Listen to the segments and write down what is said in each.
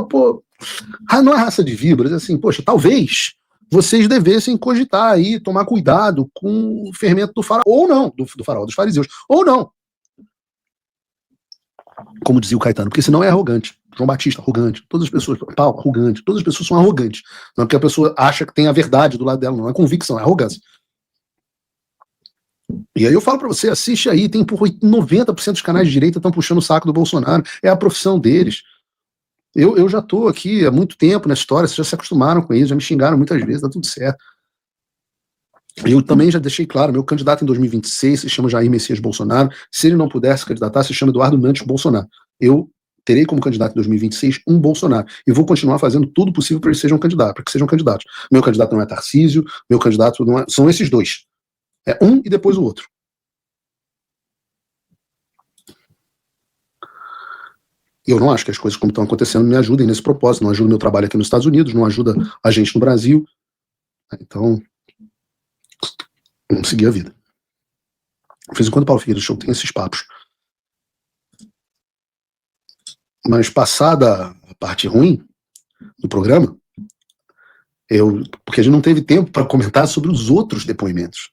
não, pô, não é raça de víboras, assim, poxa, talvez vocês devessem cogitar aí, tomar cuidado com o fermento do faraó, ou não, do faraó, dos fariseus, ou não. Como dizia o Caetano, porque senão é arrogante. João Batista, arrogante. Todas as pessoas, Paulo, arrogante. Todas as pessoas são arrogantes. Não é porque a pessoa acha que tem a verdade do lado dela, não é convicção, é arrogância. E aí eu falo pra você, assiste aí, tem por 90% dos canais de direita estão puxando o saco do Bolsonaro, é a profissão deles. Eu já tô aqui há muito tempo na história, vocês já se acostumaram com isso, já me xingaram muitas vezes, tá tudo certo. Eu também já deixei claro, meu candidato em 2026 se chama Jair Messias Bolsonaro, se ele não puder se candidatar, se chama Eduardo Nantes Bolsonaro. Eu terei como candidato em 2026 um Bolsonaro, e vou continuar fazendo tudo possível para que sejam candidatos. Meu candidato não é Tarcísio, meu candidato não é, são esses dois. É um e depois o outro. Eu não acho que as coisas como estão acontecendo me ajudem nesse propósito, não ajuda o meu trabalho aqui nos Estados Unidos, não ajuda a gente no Brasil. Então, vamos seguir a vida. De vez em quando o Paulo Figueiredo Show tem esses papos. Mas passada a parte ruim do programa, porque a gente não teve tempo para comentar sobre os outros depoimentos.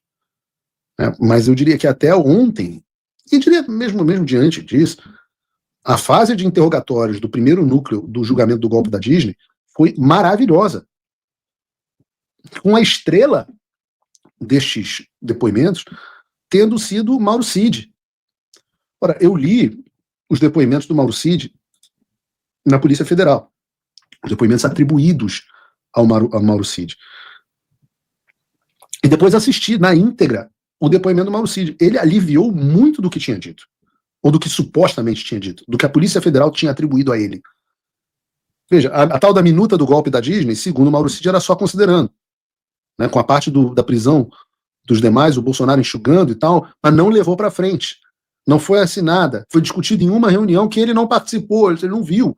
Né? Mas eu diria que até ontem, e diria mesmo diante disso, a fase de interrogatórios do primeiro núcleo do julgamento do golpe da Disney foi maravilhosa. Com a estrela destes depoimentos tendo sido Mauro Cid. Ora, eu li os depoimentos do Mauro Cid na Polícia Federal. Os depoimentos atribuídos ao Mauro Cid. E depois assisti na íntegra o depoimento do Mauro Cid. Ele aliviou muito do que tinha dito. Ou do que supostamente tinha dito. Do que a Polícia Federal tinha atribuído a ele. Veja, a tal da minuta do golpe da Disney, segundo o Mauro Cid, era só considerando. Né, com a parte da prisão dos demais, o Bolsonaro enxugando e tal, mas não levou para frente. Não foi assinada. Foi discutido em uma reunião que ele não participou, ele não viu.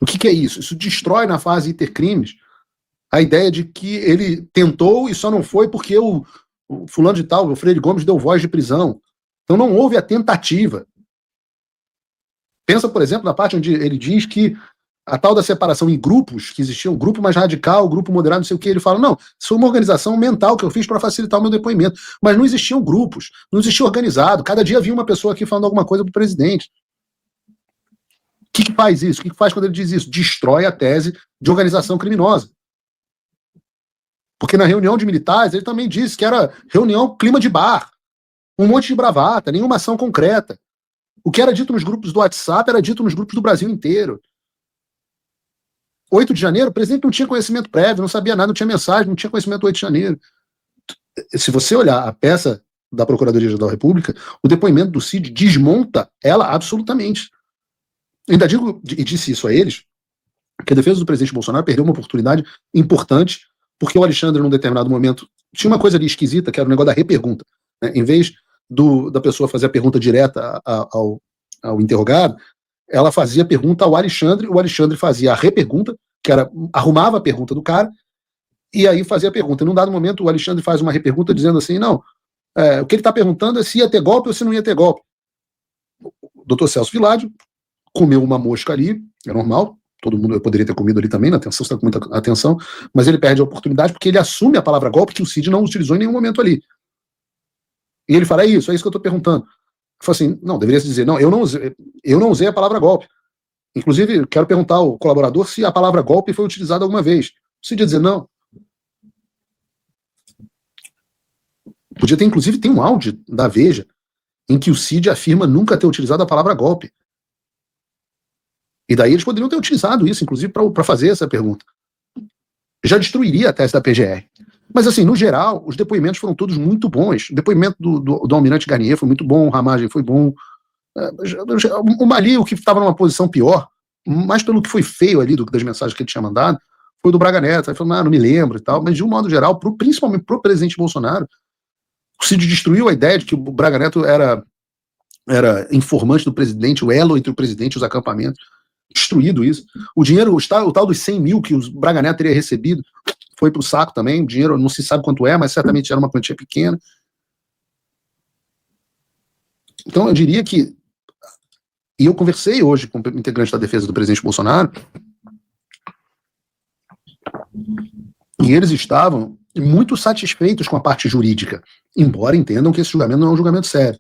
O que é isso? Isso destrói na fase intercrimes a ideia de que ele tentou e só não foi porque o fulano de tal, o Freire Gomes, deu voz de prisão. Então não houve a tentativa. Pensa, por exemplo, na parte onde ele diz que a tal da separação em grupos, que existia um grupo mais radical, um grupo moderado, não sei o que, ele fala, não, isso foi uma organização mental que eu fiz para facilitar o meu depoimento. Mas não existiam grupos, não existia organizado, cada dia havia uma pessoa aqui falando alguma coisa para o presidente. O que faz isso? O que faz quando ele diz isso? Destrói a tese de organização criminosa. Porque na reunião de militares, ele também disse que era reunião clima de bar, um monte de bravata, nenhuma ação concreta. O que era dito nos grupos do WhatsApp era dito nos grupos do Brasil inteiro. 8 de janeiro, o presidente não tinha conhecimento prévio, não sabia nada, não tinha mensagem, não tinha conhecimento do 8 de janeiro. Se você olhar a peça da Procuradoria-Geral da República, o depoimento do Cid desmonta ela absolutamente. Ainda digo, e disse isso a eles, que a defesa do presidente Bolsonaro perdeu uma oportunidade importante, porque o Alexandre, num determinado momento, tinha uma coisa ali esquisita, que era o negócio da repergunta. Né? Em vez da pessoa fazer a pergunta direta ao interrogado, ela fazia a pergunta ao Alexandre, o Alexandre fazia a repergunta, que era, arrumava a pergunta do cara, e aí fazia a pergunta. E num dado momento, o Alexandre faz uma repergunta dizendo assim, não, o que ele está perguntando é se ia ter golpe ou se não ia ter golpe. O doutor Celso Villádio comeu uma mosca ali, é normal, todo mundo, eu poderia ter comido ali também, na atenção, você está com muita atenção, mas ele perde a oportunidade porque ele assume a palavra golpe que o Cid não utilizou em nenhum momento ali. E ele fala, é isso que eu estou perguntando. Eu falo assim, não, deveria se dizer, não, eu não usei a palavra golpe. Inclusive, quero perguntar ao colaborador se a palavra golpe foi utilizada alguma vez. O Cid ia dizer não. Podia ter, inclusive, tem um áudio da Veja em que o Cid afirma nunca ter utilizado a palavra golpe. E daí eles poderiam ter utilizado isso, inclusive, para fazer essa pergunta. Já destruiria a tese da PGR. Mas, assim, no geral, os depoimentos foram todos muito bons. O depoimento do Almirante Garnier foi muito bom, o Ramagem foi bom. O Mali, o que estava numa posição pior, mais pelo que foi feio ali das mensagens que ele tinha mandado, foi do Braga Neto. Ele falou, não me lembro e tal. Mas, de um modo geral, principalmente pro presidente Bolsonaro, o Cid destruiu a ideia de que o Braga Neto era informante do presidente, o elo entre o presidente e os acampamentos. Destruído isso. O dinheiro, o tal dos 100 mil que o Braga Neto teria recebido, foi pro saco também. O dinheiro não se sabe quanto é, mas certamente era uma quantia pequena. Então eu diria que E eu conversei hoje com o integrante da defesa do presidente Bolsonaro, e eles estavam muito satisfeitos com a parte jurídica, embora entendam que esse julgamento não é um julgamento sério.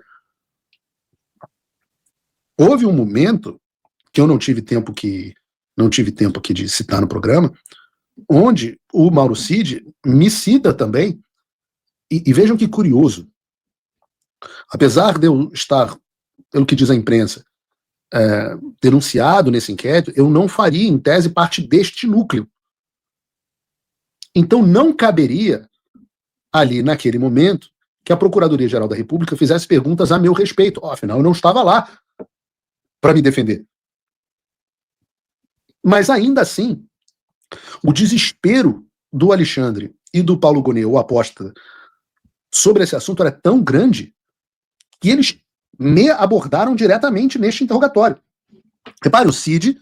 Houve um momento que eu não tive tempo aqui de citar no programa, onde o Mauro Cid me cita também, e vejam que curioso, apesar de eu estar, pelo que diz a imprensa, denunciado nesse inquérito, eu não faria, em tese, parte deste núcleo. Então não caberia, ali naquele momento, que a Procuradoria-Geral da República fizesse perguntas a meu respeito. Afinal, eu não estava lá para me defender. Mas ainda assim, o desespero do Alexandre e do Paulo Gonet, o apóstata, sobre esse assunto era tão grande que eles me abordaram diretamente neste interrogatório. Repare, o Cid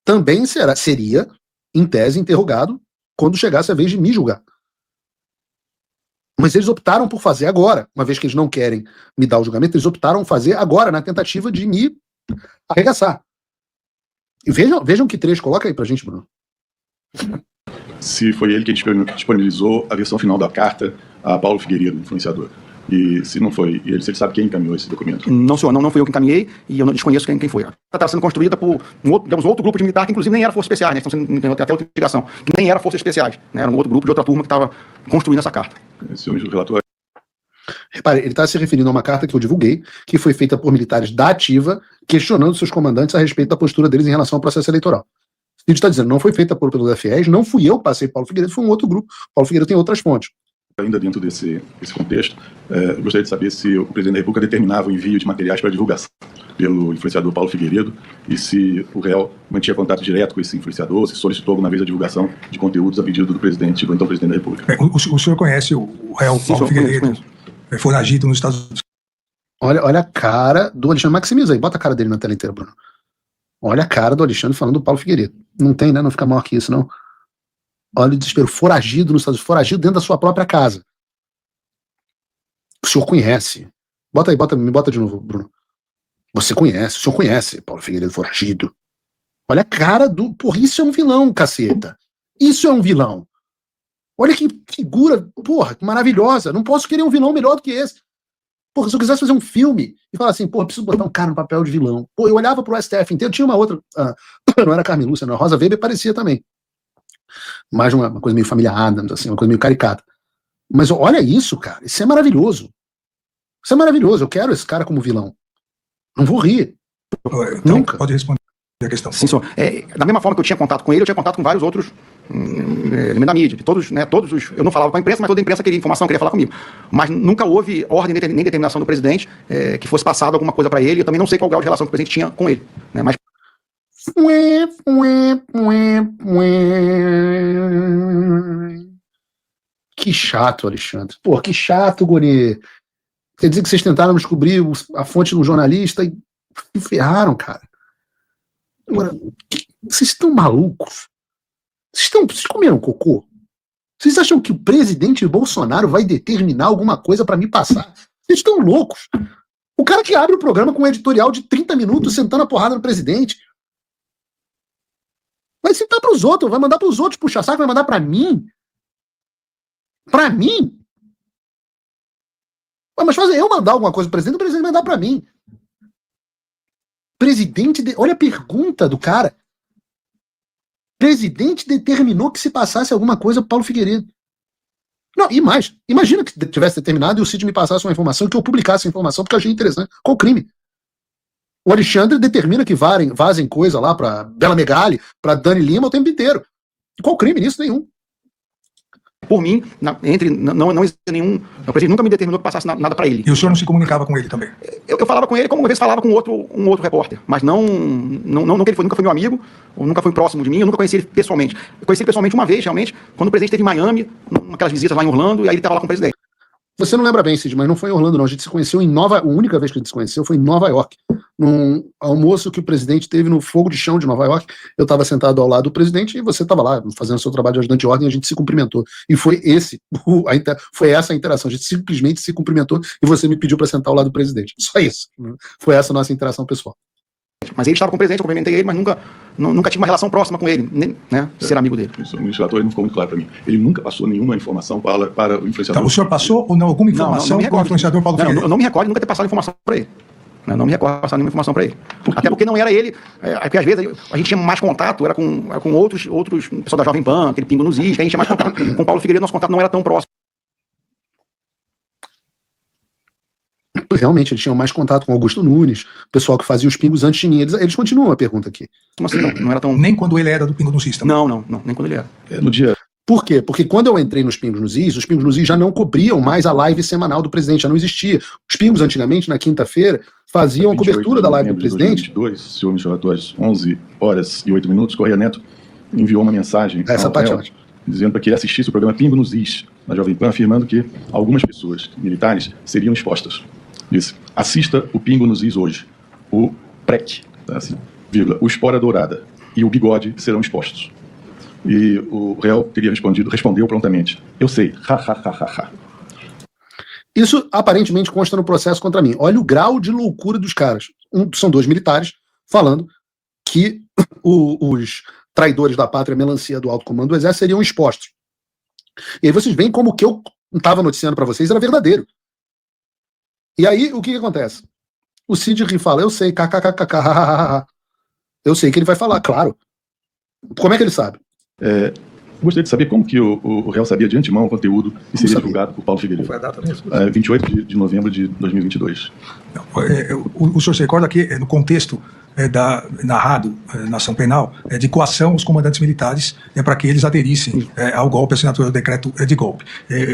também seria, em tese, interrogado quando chegasse a vez de me julgar. Mas eles optaram por fazer agora, uma vez que eles não querem me dar o julgamento, eles optaram fazer agora, na tentativa de me arregaçar. E vejam que trecho, coloca aí pra gente, Bruno. Se foi ele que disponibilizou a versão final da carta a Paulo Figueiredo, influenciador. E se não foi, se ele sabe quem encaminhou esse documento. Não, senhor, não fui eu que encaminhei e eu não desconheço quem foi. Ela está sendo construída por outro grupo de militar que inclusive nem era Forças Especiais, né? Estão sendo até outra investigação, que nem era Forças Especiais, né? Era um outro grupo de outra turma que estava construindo essa carta. Esse relatório. Repare, ele está se referindo a uma carta que eu divulguei, que foi feita por militares da Ativa, questionando seus comandantes a respeito da postura deles em relação ao processo eleitoral. Ele está dizendo, não foi feita pelo FIES, não fui eu que passei Paulo Figueiredo, foi um outro grupo. Paulo Figueiredo tem outras fontes. Ainda dentro desse contexto, eu gostaria de saber se o presidente da República determinava o envio de materiais para divulgação pelo influenciador Paulo Figueiredo e se o réu mantinha contato direto com esse influenciador, se solicitou alguma vez a divulgação de conteúdos a pedido do presidente, do então presidente da República. O senhor conhece o réu Paulo Figueiredo, foragido nos Estados Unidos? Olha a cara do Alexandre. Maximiza aí, bota a cara dele na tela inteira, Bruno. Olha a cara do Alexandre falando do Paulo Figueiredo. Não tem, né? Não fica maior que isso, não. Olha o desespero. Foragido nos Estados Unidos, foragido dentro da sua própria casa. O senhor conhece. Bota aí, me bota de novo, Bruno. Você conhece, o senhor conhece Paulo Figueiredo foragido. Olha a cara do... Porra, isso é um vilão, caceta. Isso é um vilão. Olha que figura, porra, que maravilhosa. Não posso querer um vilão melhor do que esse. Porra, se eu quisesse fazer um filme e falar assim, porra, preciso botar um cara no papel de vilão. Pô, eu olhava pro STF inteiro, tinha uma outra, não era Carmen Lúcia, não, a Rosa Weber parecia também. Mais uma coisa meio família Adams, assim, uma coisa meio caricata. Mas olha isso, cara, isso é maravilhoso. Isso é maravilhoso, eu quero esse cara como vilão. Não vou rir. Então, nunca. Pode responder a questão. Sim, senhor. Da mesma forma que eu tinha contato com ele, eu tinha contato com vários outros elementos da mídia, todos os, eu não falava com a imprensa, mas toda a imprensa queria informação, queria falar comigo. Mas nunca houve ordem nem determinação do presidente que fosse passado alguma coisa para ele. Eu também não sei qual grau de relação que o presidente tinha com ele. Né? Mas... Que chato, Alexandre. Pô, que chato, guri. Quer dizer que vocês tentaram descobrir a fonte de um jornalista e ferraram, cara. Agora, vocês estão malucos? Vocês comeram cocô? Vocês acham que o presidente Bolsonaro vai determinar alguma coisa para me passar? Vocês estão loucos? O cara que abre o programa com um editorial de 30 minutos sentando a porrada no presidente. Vai citar para os outros, vai mandar para os outros puxar saco, vai mandar para mim? Para mim? Mas fazer eu mandar alguma coisa pro presidente, o presidente mandar para mim. Olha a pergunta do cara. Presidente determinou que se passasse alguma coisa pro Paulo Figueiredo. Não, e mais. Imagina que tivesse determinado e o Cid me passasse uma informação, que eu publicasse a informação, porque eu achei interessante. Qual o crime? O Alexandre determina que vazem coisa lá pra Bela Megali, pra Dani Lima o tempo inteiro. E qual o crime nisso? Nenhum. Por mim, não existe nenhum... O presidente nunca me determinou que passasse nada para ele. E o senhor não se comunicava com ele também? Eu falava com ele como uma vez falava com um outro repórter, mas não que ele nunca foi meu amigo, ou nunca foi próximo de mim, eu nunca conheci ele pessoalmente. Eu conheci ele pessoalmente uma vez, realmente, quando o presidente esteve em Miami, naquelas visitas lá em Orlando, e aí ele estava lá com o presidente. Você não lembra bem, Cid, mas não foi em Orlando, não. A gente se conheceu a única vez que a gente se conheceu foi em Nova York, num almoço que o presidente teve no Fogo de Chão de Nova York. Eu estava sentado ao lado do presidente e você estava lá fazendo seu trabalho de ajudante de ordem e a gente se cumprimentou. E foi essa a interação. A gente simplesmente se cumprimentou e você me pediu para sentar ao lado do presidente. Só isso. Foi essa a nossa interação pessoal. Mas ele estava com o presidente, eu cumprimentei ele, mas nunca tive uma relação próxima com ele, nem, né, ser amigo dele. O ministro relator não ficou muito claro para mim. Ele nunca passou nenhuma informação para o influenciador. Então, o senhor passou ou não alguma informação com o influenciador Paulo Figueiredo? Eu não me recordo de nunca ter passado informação para ele. Não me recordo de passar nenhuma informação para ele. Até porque não era ele, porque às vezes a gente tinha mais contato, era com outros pessoal da Jovem Pan, aquele Pingo nos Is, que a gente tinha mais contato. Com o Paulo Figueiredo, nosso contato não era tão próximo. Realmente, eles tinham mais contato com Augusto Nunes, o pessoal que fazia os pingos antes de mim. Eles continuam a pergunta aqui. Como assim? Não era tão... Nem quando ele era do Pingo nos Is também? Não, nem quando ele era. No dia... Por quê? Porque quando eu entrei nos Pingos nos Is, os Pingos nos Is já não cobriam mais a live semanal do presidente, já não existia. Os Pingos, antigamente, na quinta-feira, faziam a cobertura da live do presidente. Em 2022, o senhor ministro relator, às 11h08, Correia Neto enviou uma mensagem Essa parte é ótima, dizendo para que ele assistisse o programa Pingo nos Is, na Jovem Pan, afirmando que algumas pessoas militares seriam expostas. Disse: assista o Pingo nos Is hoje. O PREC, assim, vírgula, o Espora Dourada e o Bigode serão expostos. E o réu teria respondeu prontamente: eu sei, ha. Isso aparentemente consta no processo contra mim. Olha o grau de loucura dos caras. São dois militares falando que os traidores da pátria melancia do alto comando do exército seriam expostos. E aí vocês veem como o que eu estava noticiando para vocês era verdadeiro. E aí o que acontece? O Cid ri e fala: eu sei, kkkk. Eu sei que ele vai falar, claro. Como é que ele sabe? Gostaria de saber como que o réu sabia de antemão o conteúdo que seria divulgado por Paulo Figueiredo. Foi a data mesmo? 28 de novembro de 2022. O senhor se recorda que, no contexto narrado na ação penal, de coação aos comandantes militares para que eles aderissem ao golpe, a assinatura do decreto de golpe.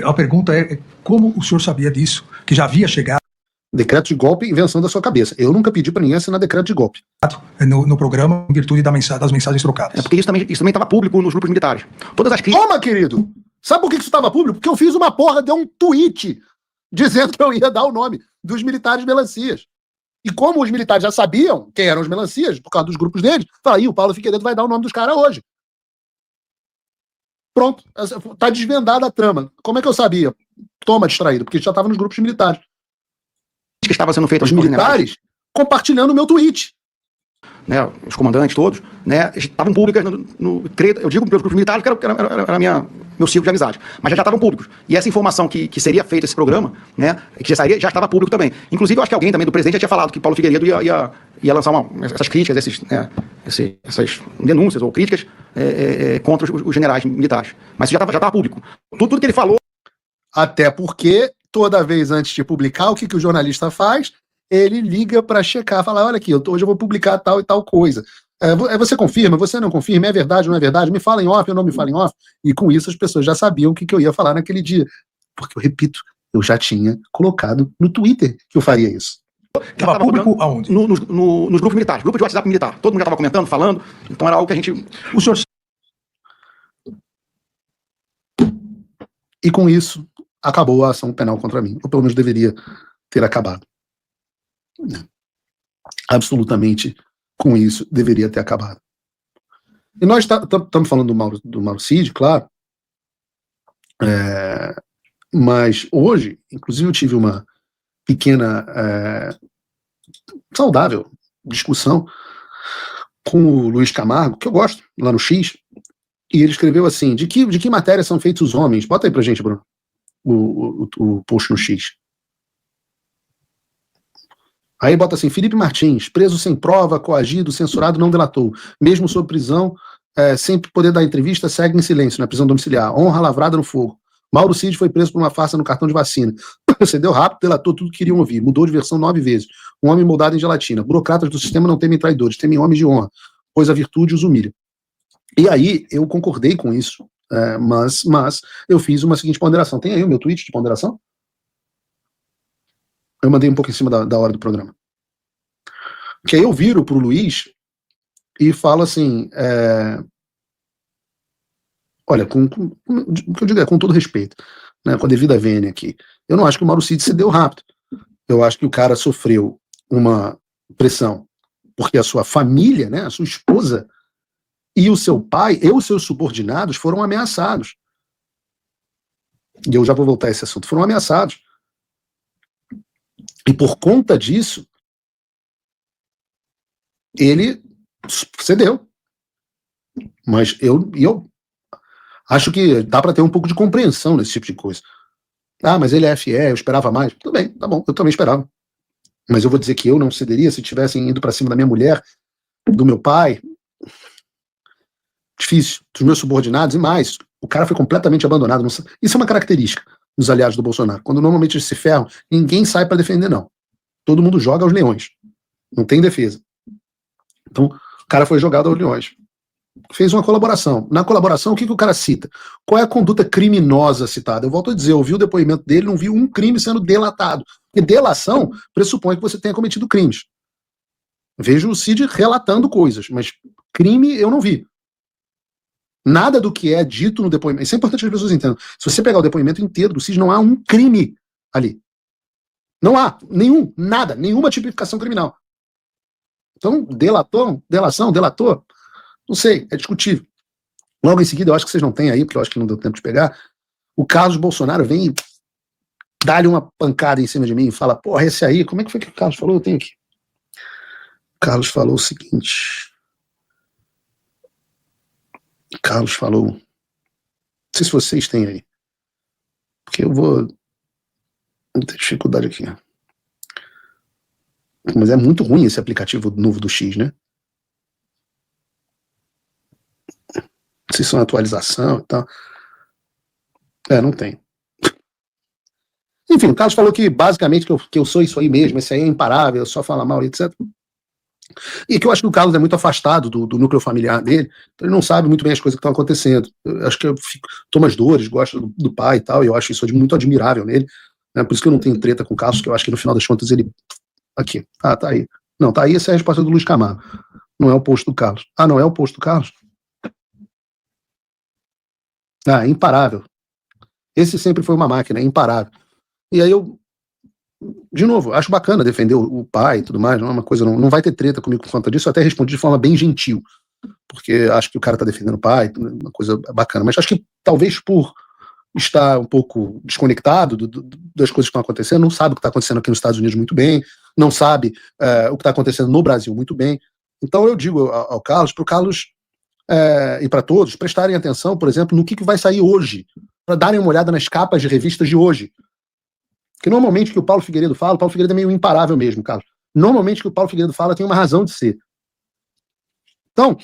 A pergunta é como o senhor sabia disso, que já havia chegado Decreto de golpe, invenção da sua cabeça. Eu nunca pedi para ninguém assinar decreto de golpe. no programa, em virtude das mensagens trocadas. Porque isso também estava público nos grupos militares. Todas as críticas... Toma, querido! Sabe por que isso estava público? Porque eu fiz uma porra de um tweet dizendo que eu ia dar o nome dos militares melancias. E como os militares já sabiam quem eram os melancias, por causa dos grupos deles, falaram: o Paulo Figueiredo vai dar o nome dos caras hoje. Pronto. Tá desvendada a trama. Como é que eu sabia? Toma, distraído, porque já estava nos grupos militares. Que estava sendo feito os militares compartilhando o meu tweet. Né, os comandantes todos, né, estavam públicas eu digo pelos grupos militares que era meu círculo de amizade, mas já estavam públicos. E essa informação que seria feito esse programa, né, que já sairia, já estava público também. Inclusive, eu acho que alguém também do presidente já tinha falado que Paulo Figueiredo ia lançar essas críticas, essas denúncias ou críticas contra os generais militares. Mas isso já estava público. Tudo que ele falou. Até porque toda vez antes de publicar, o que o jornalista faz? Ele liga para checar, fala: olha aqui, hoje eu vou publicar tal e tal coisa. Você confirma, você não confirma, é verdade, não é verdade? Me fala em off, eu não me falo em off. E com isso as pessoas já sabiam o que eu ia falar naquele dia. Porque, eu repito, eu já tinha colocado no Twitter que eu faria isso. Estava público aonde? Nos grupos militares, grupo de WhatsApp militar. Todo mundo já estava comentando, falando, então era algo que a gente... O senhor... E com isso, acabou a ação penal contra mim. Ou pelo menos deveria ter acabado. Absolutamente, com isso, deveria ter acabado. E nós estamos falando do Mauro Cid, claro. Mas hoje, inclusive, eu tive uma pequena, saudável discussão com o Luiz Camargo, que eu gosto, lá no X, e ele escreveu assim: de que matéria são feitos os homens? Bota aí pra gente, Bruno, o post no X. Aí bota assim: Felipe Martins, preso sem prova, coagido, censurado, não delatou. Mesmo sob prisão, sem poder dar entrevista, segue em silêncio na prisão domiciliar. Honra lavrada no fogo. Mauro Cid foi preso por uma farsa no cartão de vacina. Cedeu rápido, delatou tudo que queriam ouvir. Mudou de versão 9 vezes. Um homem moldado em gelatina. Burocratas do sistema não temem traidores, temem homens de honra, pois a virtude os humilha. E aí eu concordei com isso, mas eu fiz uma seguinte ponderação. Tem aí o meu tweet de ponderação? Eu mandei um pouco em cima da hora do programa. Que aí eu viro pro Luiz e falo assim: olha, o que eu digo é com todo respeito, né, com a devida vênia aqui, eu não acho que o Mauro Cid cedeu rápido. Eu acho que o cara sofreu uma pressão porque a sua família, né, a sua esposa e o seu pai e os seus subordinados foram ameaçados. E eu já vou voltar a esse assunto. Foram ameaçados. E por conta disso, ele cedeu. Mas eu acho que dá para ter um pouco de compreensão nesse tipo de coisa. Ah, mas ele é FE, eu esperava mais. Tudo bem, tá bom, eu também esperava. Mas eu vou dizer que eu não cederia se tivessem ido para cima da minha mulher, do meu pai. Difícil. Dos meus subordinados e mais. O cara foi completamente abandonado. Isso é uma característica dos aliados do Bolsonaro. Quando normalmente eles se ferram, ninguém sai para defender, não. Todo mundo joga aos leões. Não tem defesa. Então, o cara foi jogado aos leões. Fez uma colaboração. Na colaboração, o que o cara cita? Qual é a conduta criminosa citada? Eu volto a dizer, eu ouvi o depoimento dele, não vi um crime sendo delatado. E delação pressupõe que você tenha cometido crimes. Vejo o Cid relatando coisas, mas crime eu não vi. Nada do que é dito no depoimento. Isso é importante que as pessoas entendam. Se você pegar o depoimento inteiro do Cid, não há um crime ali. Não há nenhum, nada, nenhuma tipificação criminal. Então, delator, não sei, é discutível. Logo em seguida, eu acho que vocês não têm aí, porque eu acho que não deu tempo de pegar, o Carlos Bolsonaro vem e dá-lhe uma pancada em cima de mim e fala, porra, esse aí, como é que foi que o Carlos falou? Eu tenho aqui. O Carlos falou o seguinte. Carlos falou, não sei se vocês têm aí, porque eu vou ter dificuldade aqui. Mas é muito ruim esse aplicativo novo do X, né? Não sei se é uma atualização e tal. Não tem. Enfim, o Carlos falou que basicamente que eu sou isso aí mesmo, esse aí é imparável, só fala mal, etc. E que eu acho que o Carlos é muito afastado do núcleo familiar dele, então ele não sabe muito bem as coisas que estão acontecendo. Eu acho que toma as dores, gosta do pai e tal, e eu acho isso muito admirável nele. Né? Por isso que eu não tenho treta com o Carlos, que eu acho que no final das contas ele... Aqui, tá aí. Não, tá aí, essa é a resposta do Luiz Camargo. Não é o post do Carlos. Ah, não é o post do Carlos? Ah, imparável. Esse sempre foi uma máquina, imparável. E aí eu, de novo, acho bacana defender o pai e tudo mais, não é uma coisa, não vai ter treta comigo por conta disso, eu até respondi de forma bem gentil, porque acho que o cara tá defendendo o pai, uma coisa bacana, mas acho que talvez por estar um pouco desconectado das coisas que estão acontecendo, não sabe o que está acontecendo aqui nos Estados Unidos muito bem, não sabe o que está acontecendo no Brasil muito bem. Então eu digo ao Carlos, para o Carlos e para todos, prestarem atenção, por exemplo, no que vai sair hoje, para darem uma olhada nas capas de revistas de hoje. Porque normalmente o que o Paulo Figueiredo fala, o Paulo Figueiredo é meio imparável mesmo, Carlos. Normalmente o que o Paulo Figueiredo fala tem uma razão de ser. Então,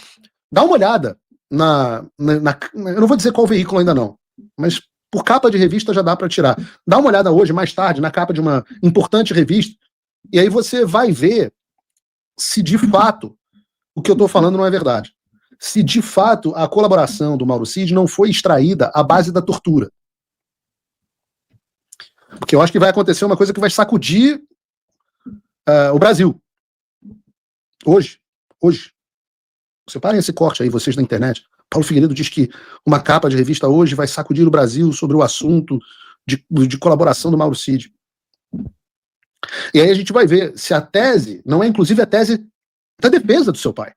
dá uma olhada eu não vou dizer qual veículo ainda não, mas por capa de revista já dá para tirar. Dá uma olhada hoje, mais tarde, na capa de uma importante revista, e aí você vai ver se de fato o que eu estou falando não é verdade. Se de fato a colaboração do Mauro Cid não foi extraída à base da tortura. Porque eu acho que vai acontecer uma coisa que vai sacudir o Brasil. Hoje. Separem esse corte aí, vocês da internet. Paulo Figueiredo diz que uma capa de revista hoje vai sacudir o Brasil sobre o assunto de colaboração do Mauro Cid. E aí a gente vai ver se a tese não é inclusive a tese da defesa do seu pai.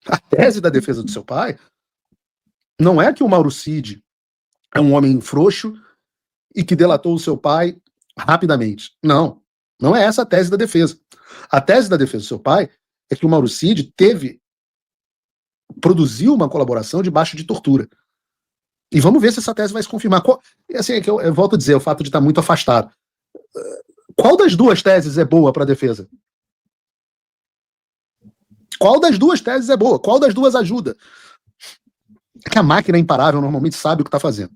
A tese da defesa do seu pai não é que o Mauro Cid é um homem frouxo e que delatou o seu pai rapidamente. Não é essa a tese da defesa. A tese da defesa do seu pai é que o Mauro Cid produziu uma colaboração debaixo de tortura. E vamos ver se essa tese vai se confirmar. Assim, é que eu volto a dizer, o fato de estar muito afastado. Qual das duas teses é boa para a defesa? Qual das duas teses é boa? Qual das duas ajuda? É que a máquina imparável normalmente sabe o que está fazendo.